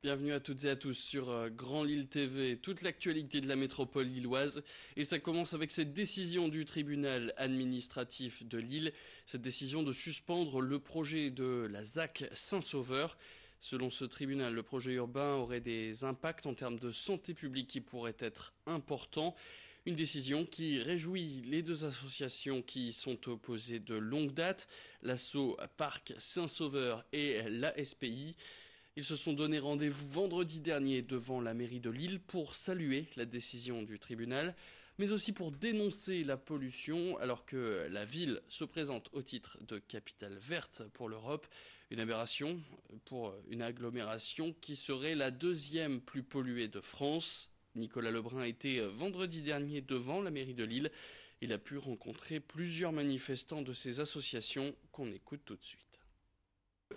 Bienvenue à toutes et à tous sur Grand Lille TV, toute l'actualité de la métropole lilloise. Et ça commence avec cette décision du tribunal administratif de Lille, cette décision de suspendre le projet de la ZAC Saint-Sauveur. Selon ce tribunal, le projet urbain aurait des impacts en termes de santé publique qui pourraient être importants. Une décision qui réjouit les deux associations qui sont opposées de longue date, l'asso Parc Saint-Sauveur et la SPI. Ils se sont donné rendez-vous vendredi dernier devant la mairie de Lille pour saluer la décision du tribunal, mais aussi pour dénoncer la pollution alors que la ville se présente au titre de capitale verte pour l'Europe, une aberration pour une agglomération qui serait la deuxième plus polluée de France. Nicolas Lebrun était vendredi dernier devant la mairie de Lille. Il a pu rencontrer plusieurs manifestants de ces associations qu'on écoute tout de suite.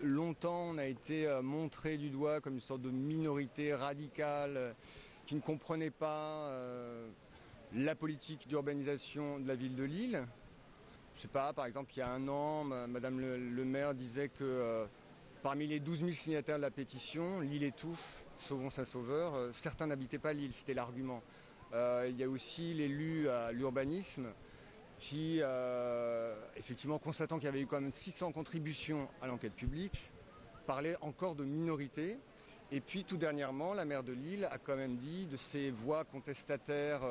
Longtemps, on a été montré du doigt comme une sorte de minorité radicale qui ne comprenait pas la politique d'urbanisation de la ville de Lille. Je sais pas, par exemple, il y a un an, Madame le maire disait que parmi les 12 000 signataires de la pétition, Lille étouffe, sauvons Saint-Sauveur, certains n'habitaient pas Lille, c'était l'argument. Il y a aussi l'élu à l'urbanisme qui, effectivement, constatant qu'il y avait eu quand même 600 contributions à l'enquête publique, parlait encore de minorité. Et puis tout dernièrement, la maire de Lille a quand même dit de ses voix contestataires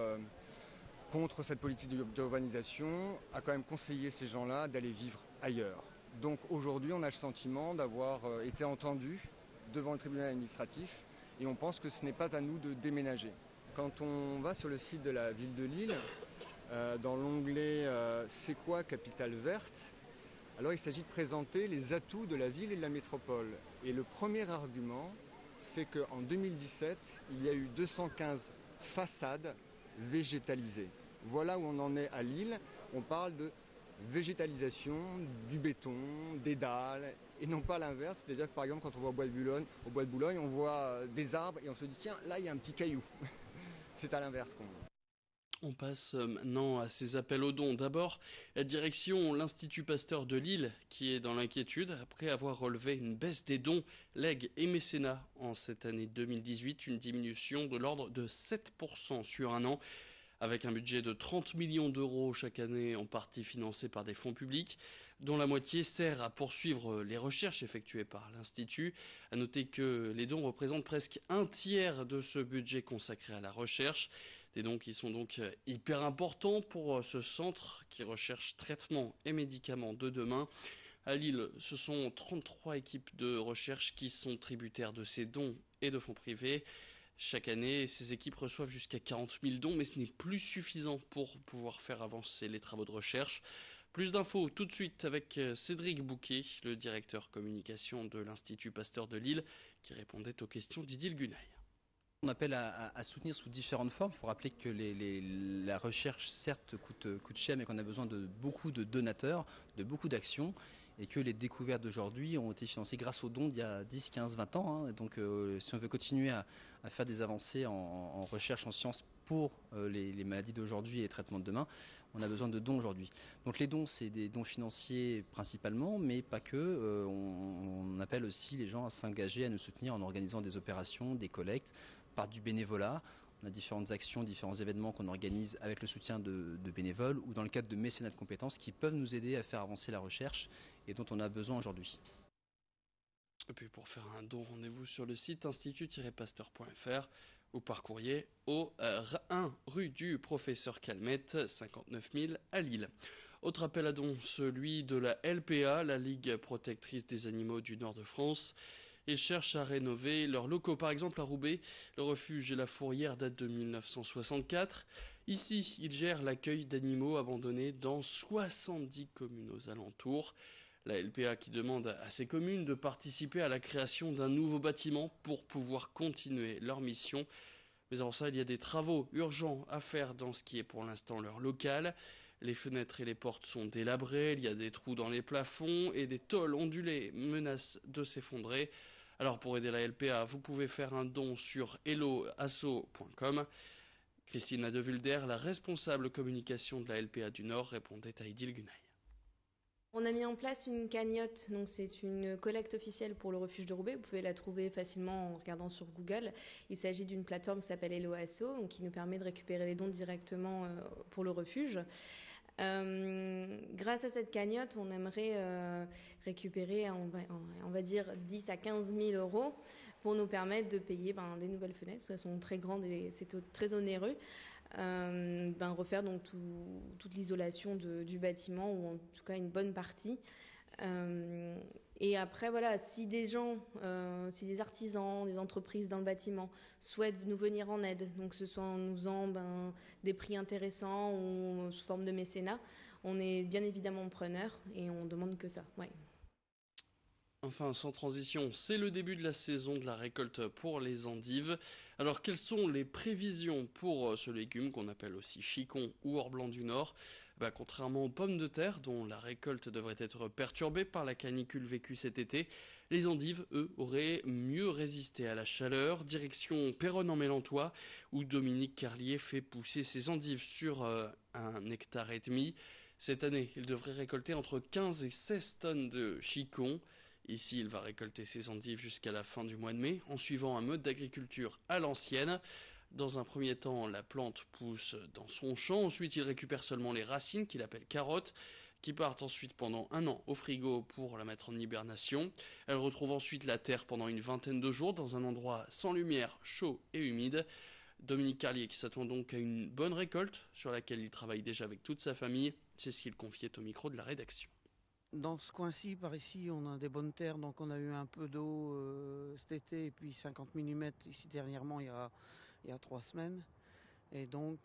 contre cette politique d'urbanisation, a quand même conseillé ces gens-là d'aller vivre ailleurs. Donc aujourd'hui, on a le sentiment d'avoir été entendu devant le tribunal administratif et on pense que ce n'est pas à nous de déménager. Quand on va sur le site de la ville de Lille, dans l'onglet C'est quoi capitale verte? Alors il s'agit de présenter les atouts de la ville et de la métropole. Et le premier argument, c'est qu'en 2017, il y a eu 215 façades végétalisées. Voilà où on en est à Lille. On parle de végétalisation, du béton, des dalles, et non pas l'inverse. C'est-à-dire que par exemple, quand on va au bois de Boulogne, on voit des arbres et on se dit tiens, là il y a un petit caillou. C'est à l'inverse qu'on voit. On passe maintenant à ces appels aux dons. D'abord, la direction l'Institut Pasteur de Lille, qui est dans l'inquiétude après avoir relevé une baisse des dons, legs et mécénats en cette année 2018, une diminution de l'ordre de 7% sur un an, avec un budget de 30 millions d'euros chaque année en partie financé par des fonds publics, dont la moitié sert à poursuivre les recherches effectuées par l'Institut. À noter que les dons représentent presque un tiers de ce budget consacré à la recherche. Des dons qui sont donc hyper importants pour ce centre qui recherche traitements et médicaments de demain. À Lille, ce sont 33 équipes de recherche qui sont tributaires de ces dons et de fonds privés. Chaque année, ces équipes reçoivent jusqu'à 40 000 dons, mais ce n'est plus suffisant pour pouvoir faire avancer les travaux de recherche. Plus d'infos tout de suite avec Cédric Bouquet, le directeur communication de l'Institut Pasteur de Lille, qui répondait aux questions d'Idil Gunaï. On appelle à soutenir sous différentes formes. Il faut rappeler que la recherche, certes, coûte cher, mais qu'on a besoin de beaucoup de donateurs, de beaucoup d'actions, et que les découvertes d'aujourd'hui ont été financées grâce aux dons d'il y a 10, 15, 20 ans. Donc si on veut continuer à faire des avancées en recherche en sciences pour les maladies d'aujourd'hui et les traitements de demain, on a besoin de dons aujourd'hui. Donc les dons, c'est des dons financiers principalement, mais pas que. On appelle aussi les gens à s'engager, à nous soutenir en organisant des opérations, des collectes, par du bénévolat. On a différentes actions, différents événements qu'on organise avec le soutien de bénévoles ou dans le cadre de mécénat de compétences qui peuvent nous aider à faire avancer la recherche et dont on a besoin aujourd'hui. Et puis pour faire un don, rendez-vous sur le site institut-pasteur.fr ou par courrier au 1 rue du Professeur Calmette, 59 000 à Lille. Autre appel à don, celui de la LPA, la Ligue protectrice des animaux du nord de France. Ils cherchent à rénover leurs locaux. Par exemple, à Roubaix, le refuge et la fourrière datent de 1964. Ici, ils gèrent l'accueil d'animaux abandonnés dans 70 communes aux alentours. La LPA qui demande à ces communes de participer à la création d'un nouveau bâtiment pour pouvoir continuer leur mission. Mais avant ça, il y a des travaux urgents à faire dans ce qui est pour l'instant leur local. Les fenêtres et les portes sont délabrées, il y a des trous dans les plafonds et des tôles ondulées menacent de s'effondrer. Alors pour aider la LPA, vous pouvez faire un don sur helloasso.com. Christina De Vulder, la responsable communication de la LPA du Nord, répondait à Idil Gunaï. On a mis en place une cagnotte, donc c'est une collecte officielle pour le refuge de Roubaix. Vous pouvez la trouver facilement en regardant sur Google. Il s'agit d'une plateforme qui s'appelle Hello Asso, donc qui nous permet de récupérer les dons directement pour le refuge. Grâce à cette cagnotte, on aimerait récupérer, on va dire, 10 à 15 000 euros pour nous permettre de payer des nouvelles fenêtres. Elles sont très grandes et c'est très onéreux. Refaire donc toute l'isolation du bâtiment, ou en tout cas une bonne partie. Et après, voilà, si des gens, si des artisans, des entreprises dans le bâtiment souhaitent nous venir en aide, donc que ce soit en nous faisant des prix intéressants ou sous forme de mécénat, on est bien évidemment preneur et on demande que ça. Ouais. Enfin, sans transition, c'est le début de la saison de la récolte pour les endives. Alors, quelles sont les prévisions pour ce légume qu'on appelle aussi chicon ou hors-blanc du Nord? Contrairement aux pommes de terre, dont la récolte devrait être perturbée par la canicule vécue cet été, les endives, eux, auraient mieux résisté à la chaleur. Direction Péronne en Mélantois, où Dominique Carlier fait pousser ses endives sur 1,5 hectare. Cette année, il devrait récolter entre 15 et 16 tonnes de chicon. Ici, il va récolter ses endives jusqu'à la fin du mois de mai, en suivant un mode d'agriculture à l'ancienne. Dans un premier temps, la plante pousse dans son champ, ensuite il récupère seulement les racines, qu'il appelle carottes, qui partent ensuite pendant 1 an au frigo pour la mettre en hibernation. Elle retrouve ensuite la terre pendant une vingtaine de jours, dans un endroit sans lumière, chaud et humide. Dominique Carlier qui s'attend donc à une bonne récolte, sur laquelle il travaille déjà avec toute sa famille, c'est ce qu'il confiait au micro de la rédaction. Dans ce coin-ci, par ici, on a des bonnes terres, donc on a eu un peu d'eau cet été, et puis 50 mm ici dernièrement, il y a 3 semaines. Et donc,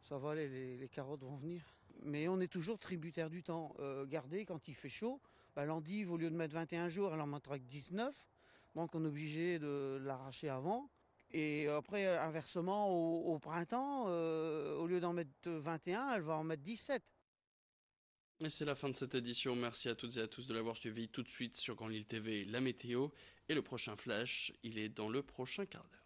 ça va, les carottes vont venir. Mais on est toujours tributaire du temps. Regardez, quand il fait chaud, l'endive, au lieu de mettre 21 jours, elle en mettra que 19. Donc on est obligé de l'arracher avant. Et après, inversement, au printemps, au lieu d'en mettre 21, elle va en mettre 17. Et c'est la fin de cette édition. Merci à toutes et à tous de l'avoir suivi. Tout de suite sur Grand Lille TV, la météo. Et le prochain flash, il est dans le prochain quart d'heure.